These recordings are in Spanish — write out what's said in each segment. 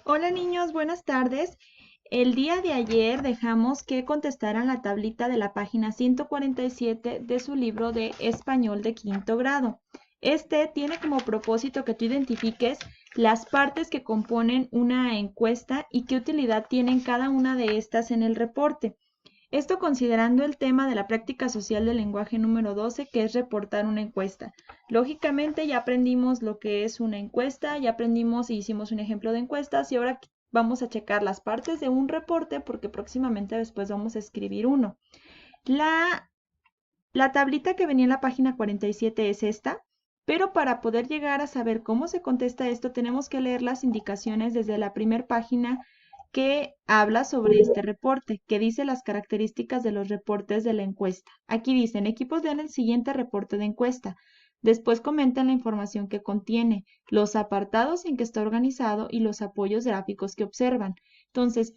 Hola niños, buenas tardes. El día de ayer dejamos que contestaran la tablita de la página 147 de su libro de español de quinto grado. Este tiene como propósito que tú identifiques las partes que componen una encuesta y qué utilidad tienen cada una de estas en el reporte. Esto considerando el tema de la práctica social del lenguaje número 12, que es reportar una encuesta. Lógicamente ya aprendimos lo que es una encuesta, ya aprendimos y hicimos un ejemplo de encuestas y ahora vamos a checar las partes de un reporte porque próximamente después vamos a escribir uno. La tablita que venía en la página 47 es esta, pero para poder llegar a saber cómo se contesta esto tenemos que leer las indicaciones desde la primera página que habla sobre este reporte, que dice las características de los reportes de la encuesta. Aquí dicen, equipos vean el siguiente reporte de encuesta. Después comentan la información que contiene, los apartados en que está organizado y los apoyos gráficos que observan. Entonces,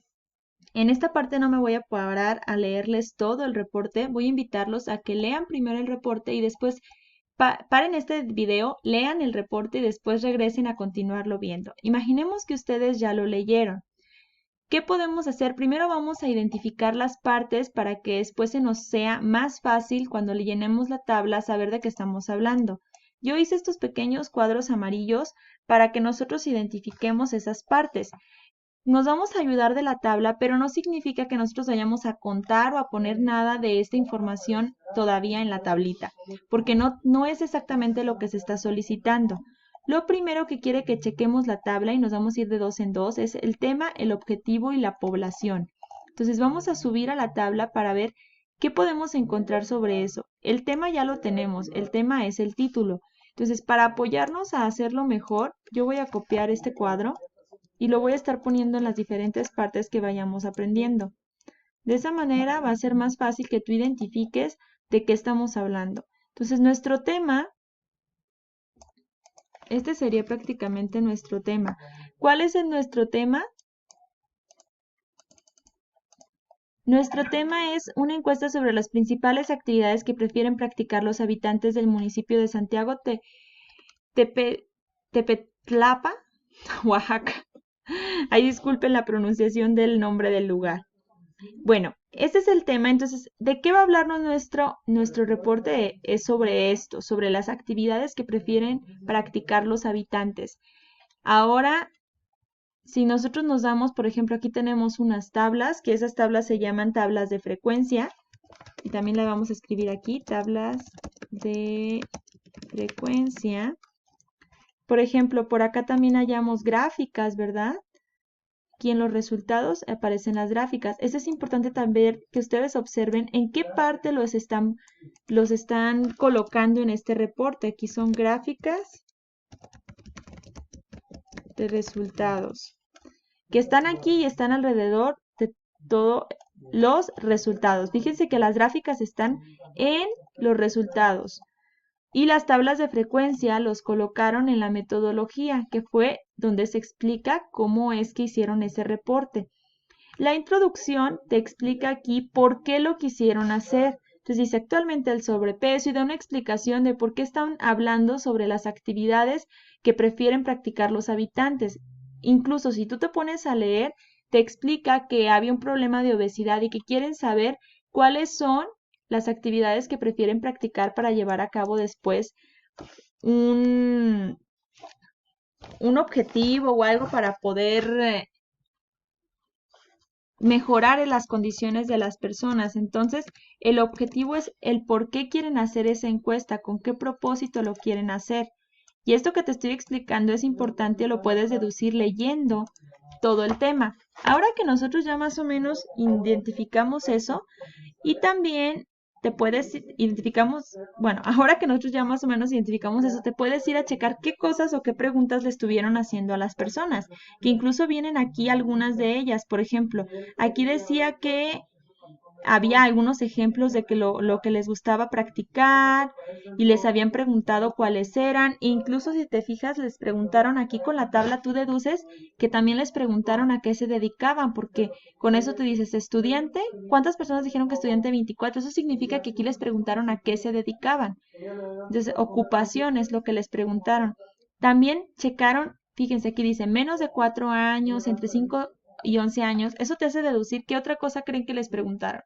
en esta parte no me voy a parar a leerles todo el reporte, voy a invitarlos a que lean primero el reporte y después paren este video, lean el reporte y después regresen a continuarlo viendo. Imaginemos que ustedes ya lo leyeron. ¿Qué podemos hacer? Primero vamos a identificar las partes para que después se nos sea más fácil cuando le llenemos la tabla saber de qué estamos hablando. Yo hice estos pequeños cuadros amarillos para que nosotros identifiquemos esas partes. Nos vamos a ayudar de la tabla, pero no significa que nosotros vayamos a contar o a poner nada de esta información todavía en la tablita, porque no es exactamente lo que se está solicitando. Lo primero que quiere que chequemos la tabla y nos vamos a ir de dos en dos es el tema, el objetivo y la población. Entonces vamos a subir a la tabla para ver qué podemos encontrar sobre eso. El tema ya lo tenemos, el tema es el título. Entonces para apoyarnos a hacerlo mejor, yo voy a copiar este cuadro y lo voy a estar poniendo en las diferentes partes que vayamos aprendiendo. De esa manera va a ser más fácil que tú identifiques de qué estamos hablando. Entonces, nuestro tema, este sería prácticamente nuestro tema. ¿Cuál es nuestro tema? Nuestro tema es una encuesta sobre las principales actividades que prefieren practicar los habitantes del municipio de Santiago Tepetlapa, Oaxaca. Ahí disculpen la pronunciación del nombre del lugar. Bueno, este es el tema. Entonces, ¿de qué va a hablarnos nuestro reporte? Es sobre esto, sobre las actividades que prefieren practicar los habitantes. Ahora, si nosotros nos damos, por ejemplo, aquí tenemos unas tablas, que esas tablas se llaman tablas de frecuencia. Y también le vamos a escribir aquí, tablas de frecuencia. Por ejemplo, por acá también hallamos gráficas, ¿verdad? Aquí en los resultados aparecen las gráficas. Es importante también que ustedes observen en qué parte los están colocando en este reporte. Aquí son gráficas de resultados, que están aquí y están alrededor de todos los resultados. Fíjense que las gráficas están en los resultados. Y las tablas de frecuencia los colocaron en la metodología, que fue donde se explica cómo es que hicieron ese reporte. La introducción te explica aquí por qué lo quisieron hacer. Entonces dice actualmente el sobrepeso y da una explicación de por qué están hablando sobre las actividades que prefieren practicar los habitantes. Incluso si tú te pones a leer, te explica que había un problema de obesidad y que quieren saber cuáles son las actividades que prefieren practicar para llevar a cabo después un, un objetivo o algo para poder mejorar las condiciones de las personas. Entonces, el objetivo es el por qué quieren hacer esa encuesta, con qué propósito lo quieren hacer. Y esto que te estoy explicando es importante, lo puedes deducir leyendo todo el tema. Ahora que nosotros ya más o menos identificamos eso, y también bueno, ahora que nosotros ya más o menos identificamos eso, te puedes ir a checar qué cosas o qué preguntas le estuvieron haciendo a las personas, que incluso vienen aquí algunas de ellas. Por ejemplo, aquí decía que había algunos ejemplos de que lo que les gustaba practicar y les habían preguntado cuáles eran. E incluso si te fijas, les preguntaron aquí con la tabla, tú deduces que también les preguntaron a qué se dedicaban, porque con eso te dices estudiante. ¿Cuántas personas dijeron que estudiante? 24. Eso significa que aquí les preguntaron a qué se dedicaban. Entonces, ocupación es lo que les preguntaron. También checaron Fíjense, aquí dice menos de 4 años, entre 5 y 11 años. Eso te hace deducir qué otra cosa creen que les preguntaron.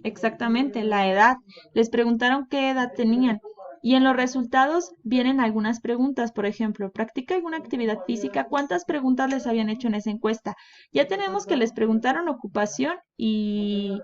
Exactamente, la edad. Les preguntaron qué edad tenían. Y en los resultados vienen algunas preguntas. Por ejemplo, ¿practica alguna actividad física? ¿Cuántas preguntas les habían hecho en esa encuesta? Ya tenemos que les preguntaron ocupación y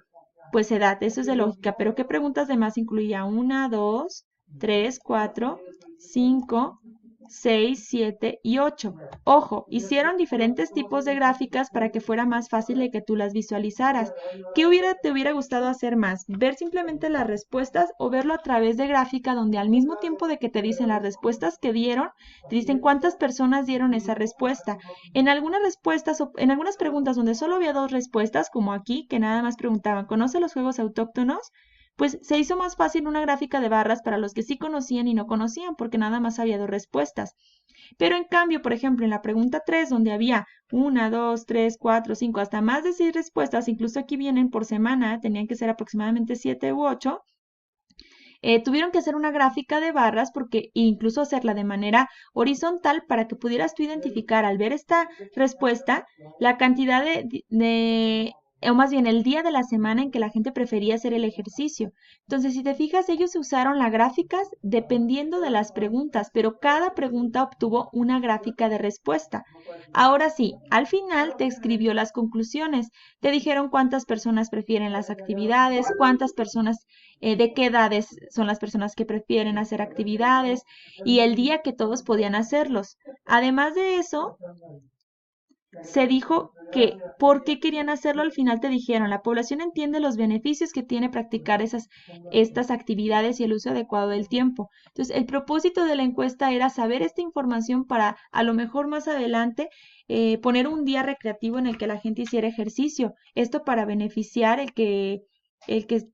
pues edad. Eso es de lógica. Pero ¿qué preguntas de más incluía? 1, 2, 3, 4, 5, 6, 7 y 8. Ojo, hicieron diferentes tipos de gráficas para que fuera más fácil de que tú las visualizaras. Te hubiera gustado hacer más? ¿Ver simplemente las respuestas o verlo a través de gráfica donde al mismo tiempo de que te dicen las respuestas que dieron, te dicen cuántas personas dieron esa respuesta? En algunas respuestas o en algunas preguntas donde solo había dos respuestas, como aquí, que nada más preguntaban, ¿conoce los juegos autóctonos? Pues se hizo más fácil una gráfica de barras para los que sí conocían y no conocían, porque nada más había dos respuestas. Pero en cambio, por ejemplo, en la pregunta 3, donde había 1, 2, 3, 4, 5, hasta más de 6 respuestas, incluso aquí vienen por semana, tenían que ser aproximadamente 7 u 8, tuvieron que hacer una gráfica de barras porque incluso hacerla de manera horizontal para que pudieras tú identificar al ver esta respuesta la cantidad o más bien el día de la semana en que la gente prefería hacer el ejercicio. Entonces, si te fijas, ellos usaron las gráficas dependiendo de las preguntas, pero cada pregunta obtuvo una gráfica de respuesta. Ahora sí, al final te escribió las conclusiones. Te dijeron cuántas personas prefieren las actividades, cuántas personas de qué edades son las personas que prefieren hacer actividades y el día que todos podían hacerlos. Además de eso, se dijo que por qué querían hacerlo, al final te dijeron, la población entiende los beneficios que tiene practicar estas actividades y el uso adecuado del tiempo. Entonces, el propósito de la encuesta era saber esta información para a lo mejor más adelante poner un día recreativo en el que la gente hiciera ejercicio. Esto para beneficiar el que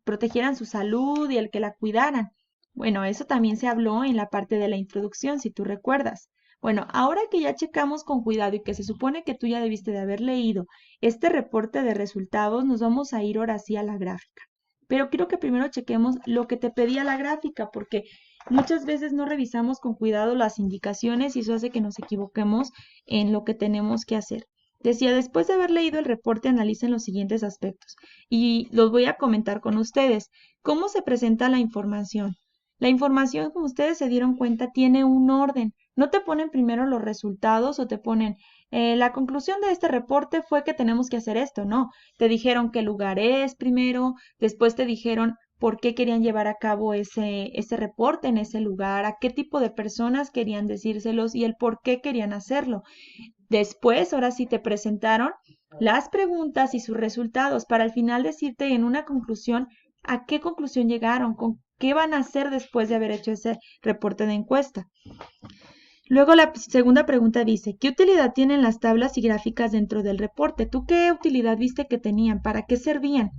protegieran su salud y el que la cuidaran. Bueno, eso también se habló en la parte de la introducción, si tú recuerdas. Bueno, ahora que ya checamos con cuidado y que se supone que tú ya debiste de haber leído este reporte de resultados, nos vamos a ir ahora sí a la gráfica. Pero quiero que primero chequemos lo que te pedía la gráfica, porque muchas veces no revisamos con cuidado las indicaciones y eso hace que nos equivoquemos en lo que tenemos que hacer. Decía, después de haber leído el reporte, analicen los siguientes aspectos y los voy a comentar con ustedes. ¿Cómo se presenta la información? La información, como ustedes se dieron cuenta, tiene un orden. No te ponen primero los resultados o te ponen la conclusión de este reporte fue que tenemos que hacer esto. No, te dijeron qué lugar es primero, después te dijeron por qué querían llevar a cabo ese reporte en ese lugar, a qué tipo de personas querían decírselos y el por qué querían hacerlo. Después, ahora sí te presentaron las preguntas y sus resultados para al final decirte en una conclusión a qué conclusión llegaron, con qué van a hacer después de haber hecho ese reporte de encuesta. Luego la segunda pregunta dice, ¿qué utilidad tienen las tablas y gráficas dentro del reporte? ¿Tú qué utilidad viste que tenían? ¿Para qué servían?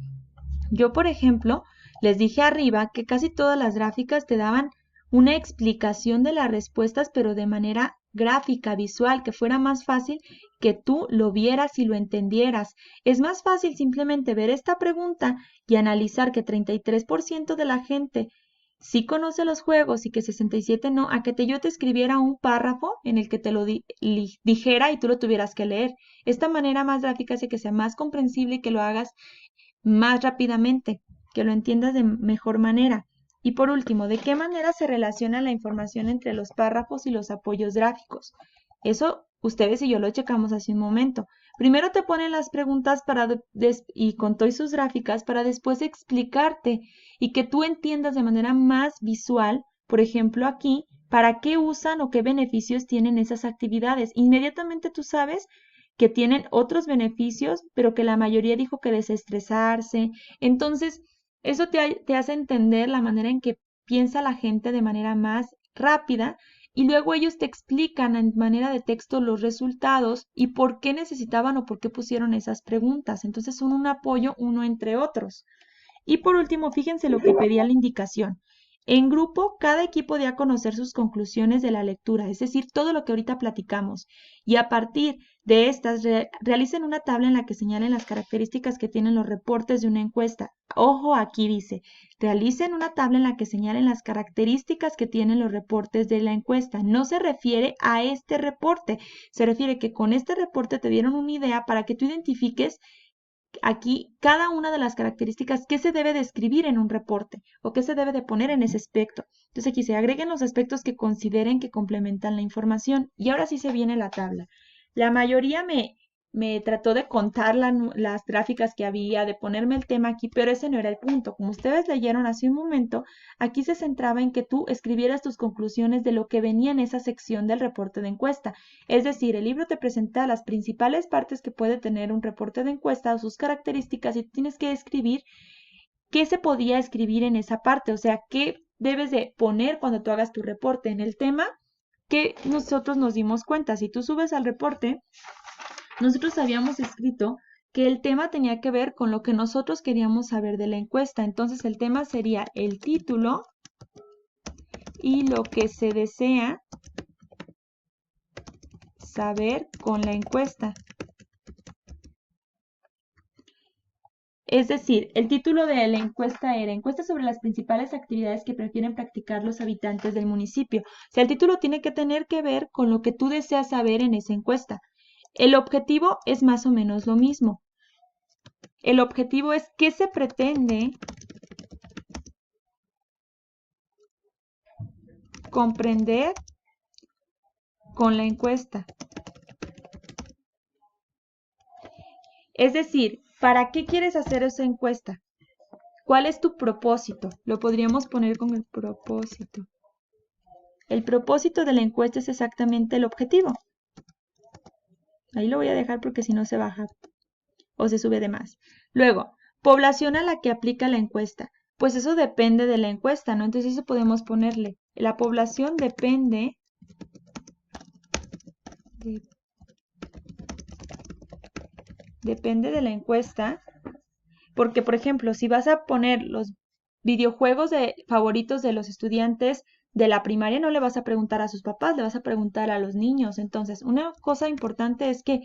Yo, por ejemplo, les dije arriba que casi todas las gráficas te daban una explicación de las respuestas, pero de manera gráfica, visual, que fuera más fácil que tú lo vieras y lo entendieras. Es más fácil simplemente ver esta pregunta y analizar que 33% de la gente sí conoce los juegos y que 67 no, a que yo te escribiera un párrafo en el que te lo dijera y tú lo tuvieras que leer. Esta manera más gráfica hace que sea más comprensible y que lo hagas más rápidamente, que lo entiendas de mejor manera. Y por último, ¿de qué manera se relaciona la información entre los párrafos y los apoyos gráficos? Eso ustedes y yo lo checamos hace un momento. Primero te ponen las preguntas y con todas sus gráficas para después explicarte y que tú entiendas de manera más visual, por ejemplo aquí, para qué usan o qué beneficios tienen esas actividades. Inmediatamente tú sabes que tienen otros beneficios, pero que la mayoría dijo que desestresarse. Entonces, eso te hace entender la manera en que piensa la gente de manera más rápida y luego ellos te explican en manera de texto los resultados y por qué necesitaban o por qué pusieron esas preguntas. Entonces, son un apoyo uno entre otros. Y por último, fíjense lo que pedía la indicación. En grupo, cada equipo dio a conocer sus conclusiones de la lectura, es decir, todo lo que ahorita platicamos. Y a partir de estas, realicen una tabla en la que señalen las características que tienen los reportes de una encuesta. Ojo, aquí dice, realicen una tabla en la que señalen las características que tienen los reportes de la encuesta. No se refiere a este reporte, se refiere que con este reporte te dieron una idea para que tú identifiques aquí cada una de las características que se debe de escribir en un reporte o que se debe de poner en ese aspecto. Entonces aquí se agreguen los aspectos que consideren que complementan la información. Y ahora sí se viene la tabla. La mayoría me trató de contar las gráficas que había, de ponerme el tema aquí, pero ese no era el punto. Como ustedes leyeron hace un momento, aquí se centraba en que tú escribieras tus conclusiones de lo que venía en esa sección del reporte de encuesta. Es decir, el libro te presenta las principales partes que puede tener un reporte de encuesta o sus características y tienes que escribir qué se podía escribir en esa parte, o sea, qué debes de poner cuando tú hagas tu reporte en el tema que nosotros nos dimos cuenta. Si tú subes al reporte, nosotros habíamos escrito que el tema tenía que ver con lo que nosotros queríamos saber de la encuesta. Entonces el tema sería el título y lo que se desea saber con la encuesta. Es decir, el título de la encuesta era Encuesta sobre las principales actividades que prefieren practicar los habitantes del municipio. O sea, el título tiene que tener que ver con lo que tú deseas saber en esa encuesta. El objetivo es más o menos lo mismo. El objetivo es qué se pretende comprender con la encuesta. Es decir, ¿para qué quieres hacer esa encuesta? ¿Cuál es tu propósito? Lo podríamos poner con el propósito. El propósito de la encuesta es exactamente el objetivo. Ahí lo voy a dejar porque si no se baja o se sube de más. Luego, población a la que aplica la encuesta. Pues eso depende de la encuesta, ¿no? Entonces eso podemos ponerle. La población depende de la encuesta. Porque, por ejemplo, si vas a poner los videojuegos favoritos de los estudiantes de la primaria, no le vas a preguntar a sus papás, le vas a preguntar a los niños. Entonces, una cosa importante es que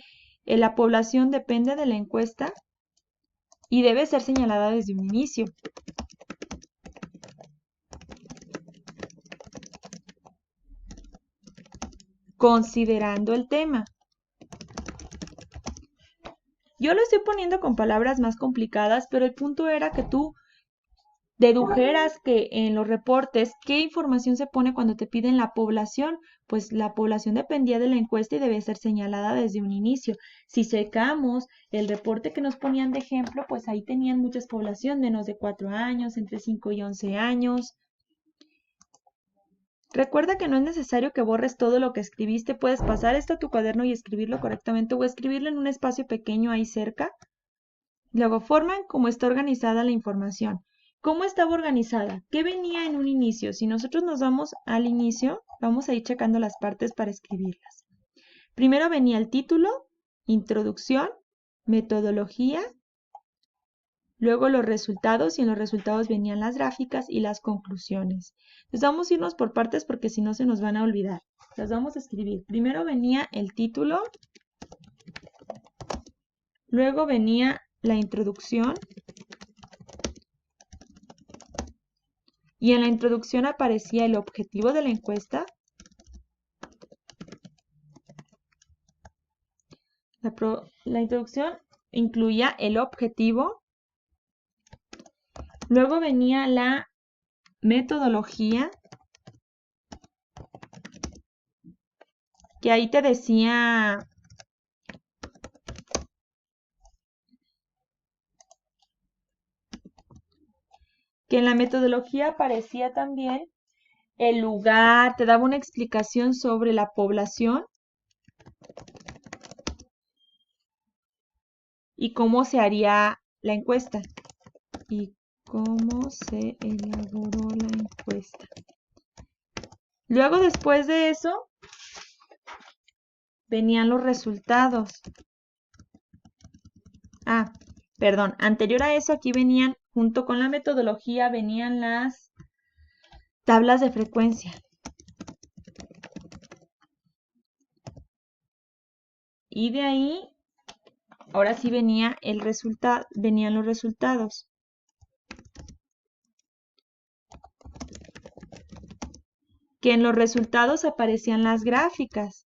la población depende de la encuesta y debe ser señalada desde un inicio. Considerando el tema. Yo lo estoy poniendo con palabras más complicadas, pero el punto era que tú dedujeras que en los reportes, ¿qué información se pone cuando te piden la población? Pues la población dependía de la encuesta y debe ser señalada desde un inicio. Si secamos el reporte que nos ponían de ejemplo, pues ahí tenían muchas poblaciones, menos de 4 años, entre 5 y 11 años. Recuerda que no es necesario que borres todo lo que escribiste, puedes pasar esto a tu cuaderno y escribirlo correctamente o escribirlo en un espacio pequeño ahí cerca. Luego, forma en cómo está organizada la información. ¿Cómo estaba organizada? ¿Qué venía en un inicio? Si nosotros nos vamos al inicio, vamos a ir checando las partes para escribirlas. Primero venía el título, introducción, metodología, luego los resultados y en los resultados venían las gráficas y las conclusiones. Entonces vamos a irnos por partes porque si no se nos van a olvidar. Las vamos a escribir. Primero venía el título, luego venía la introducción. Y en la introducción aparecía el objetivo de la encuesta, la introducción incluía el objetivo, luego venía la metodología, que ahí te decía que en la metodología aparecía también el lugar, te daba una explicación sobre la población y cómo se haría la encuesta y cómo se elaboró la encuesta. Luego, después de eso, venían los resultados. Ah, perdón, anterior a eso aquí venían, junto con la metodología, venían tablas de frecuencia. Y de ahí, ahora sí venía el resultado, venían los resultados. Que en los resultados aparecían las gráficas.